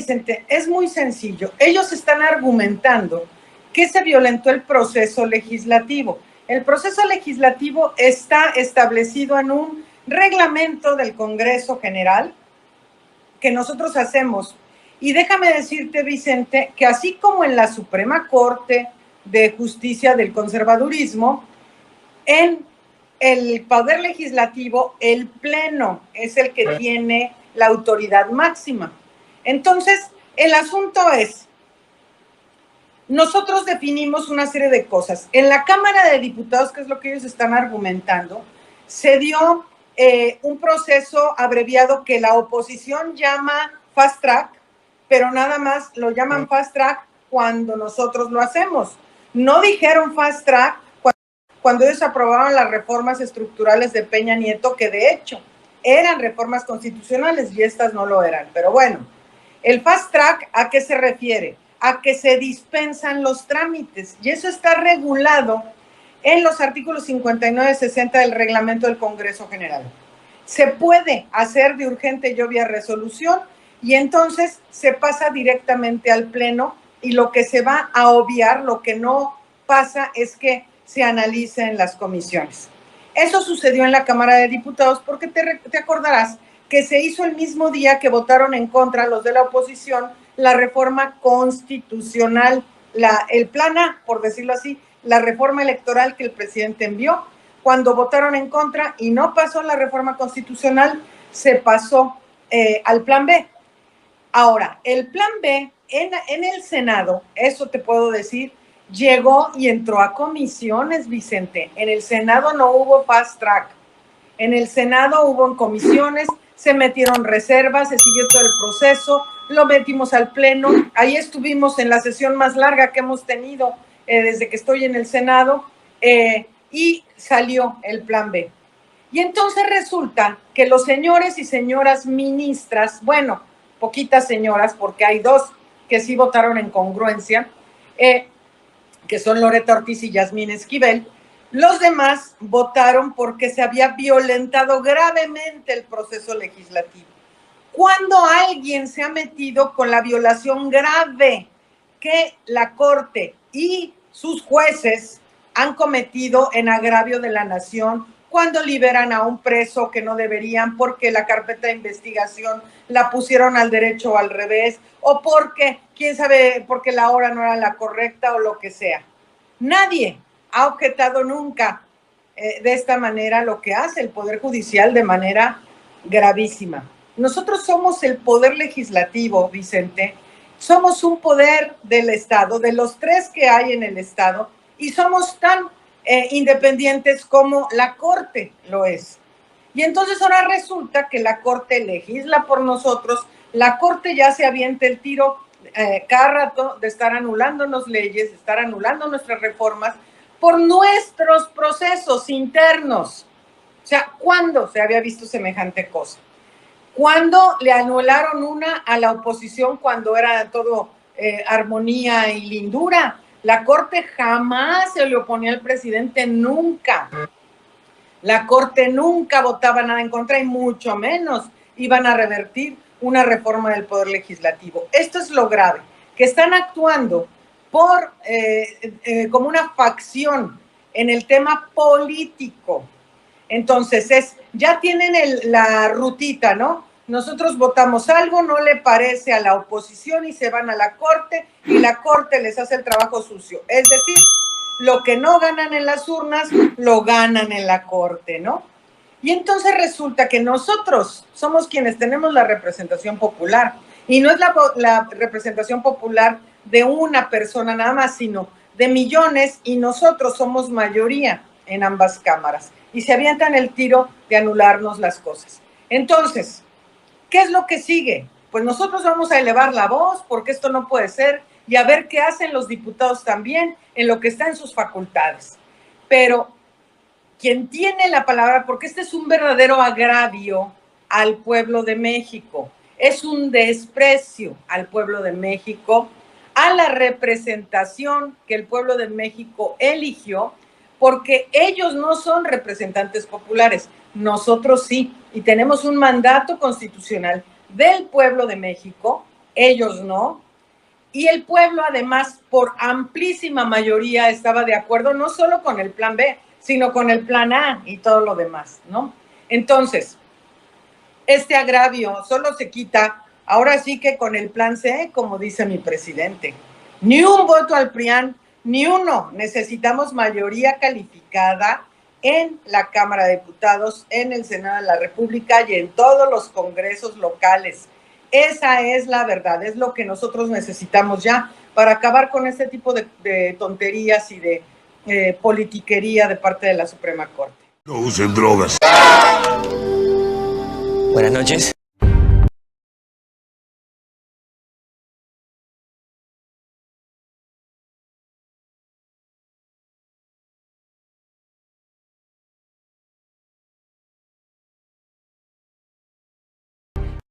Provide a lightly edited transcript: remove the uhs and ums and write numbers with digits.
Vicente, es muy sencillo. Ellos están argumentando que se violentó el proceso legislativo. El proceso legislativo está establecido en un reglamento del Congreso General que nosotros hacemos. Y déjame decirte, Vicente, que así como en la Suprema Corte de Justicia del Conservadurismo, en el Poder Legislativo, el Pleno es el que tiene la autoridad máxima. Entonces, el asunto es, nosotros definimos una serie de cosas. En la Cámara de Diputados, que es lo que ellos están argumentando, se dio un proceso abreviado que la oposición llama fast track, pero nada más lo llaman fast track cuando nosotros lo hacemos. No dijeron fast track cuando ellos aprobaron las reformas estructurales de Peña Nieto, que de hecho eran reformas constitucionales y estas no lo eran. Pero bueno, el fast track, ¿a qué se refiere? A que se dispensan los trámites, y eso está regulado en los artículos 59 y 60 del reglamento del Congreso General. Se puede hacer de urgente y obvia resolución y entonces se pasa directamente al Pleno, y lo que se va a obviar, lo que no pasa, es que se analice en las comisiones. Eso sucedió en la Cámara de Diputados porque te acordarás que se hizo el mismo día que votaron en contra los de la oposición la reforma constitucional, el plan A, por decirlo así, la reforma electoral que el presidente envió. Cuando votaron en contra y no pasó la reforma constitucional, se pasó al plan B. Ahora, el plan B en el Senado, eso te puedo decir, llegó y entró a comisiones, Vicente. En el Senado no hubo fast track. En el Senado hubo en comisiones, se metieron reservas, se siguió todo el proceso, lo metimos al Pleno. Ahí estuvimos en la sesión más larga que hemos tenido desde que estoy en el Senado, y salió el plan B. Y entonces resulta que los señores y señoras ministras, bueno, poquitas señoras, porque hay dos que sí votaron en congruencia, que son Loretta Ortiz y Yasmín Esquivel. Los demás votaron porque se había violentado gravemente el proceso legislativo. Cuando alguien se ha metido con la violación grave que la Corte y sus jueces han cometido en agravio de la nación, cuando liberan a un preso que no deberían porque la carpeta de investigación la pusieron al derecho o al revés, o porque, quién sabe, porque la hora no era la correcta o lo que sea. Nadie ha objetado nunca de esta manera lo que hace el Poder Judicial de manera gravísima. Nosotros somos el Poder Legislativo, Vicente, somos un poder del Estado, de los tres que hay en el Estado, y somos tan independientes como la Corte lo es. Y entonces ahora resulta que la Corte legisla por nosotros, la Corte ya se avienta el tiro cada rato de estar anulándonos leyes, de estar anulando nuestras reformas por nuestros procesos internos. O sea, ¿cuándo se había visto semejante cosa? ¿Cuándo le anularon una a la oposición cuando era todo armonía y lindura? La Corte jamás se le oponía al presidente, nunca. La Corte nunca votaba nada en contra y mucho menos iban a revertir una reforma del Poder Legislativo. Esto es lo grave, que están actuando por como una facción en el tema político. Entonces, ya tienen la rutita, ¿no? Nosotros votamos algo, no le parece a la oposición y se van a la Corte y la Corte les hace el trabajo sucio. Es decir, lo que no ganan en las urnas, lo ganan en la Corte, ¿no? Y entonces resulta que nosotros somos quienes tenemos la representación popular. Y no es la representación popular de una persona nada más, sino de millones, y nosotros somos mayoría en ambas cámaras. Y se avientan el tiro de anularnos las cosas. Entonces, ¿qué es lo que sigue? Pues nosotros vamos a elevar la voz porque esto no puede ser y a ver qué hacen los diputados también en lo que está en sus facultades. Pero quien tiene la palabra, porque este es un verdadero agravio al pueblo de México, es un desprecio al pueblo de México, a la representación que el pueblo de México eligió, porque ellos no son representantes populares, nosotros sí, y tenemos un mandato constitucional del pueblo de México ellos no. Y el pueblo, además, por amplísima mayoría estaba de acuerdo no solo con el plan B, sino con el plan A y todo lo demás, ¿no? Entonces, este agravio solo se quita, ahora sí que con el plan C, como dice mi presidente. Ni un voto al PRIAN, ni uno. Necesitamos mayoría calificada en la Cámara de Diputados, en el Senado de la República y en todos los congresos locales. Esa es la verdad, es lo que nosotros necesitamos ya para acabar con este tipo de tonterías y de politiquería de parte de la Suprema Corte. No usen drogas. Buenas noches.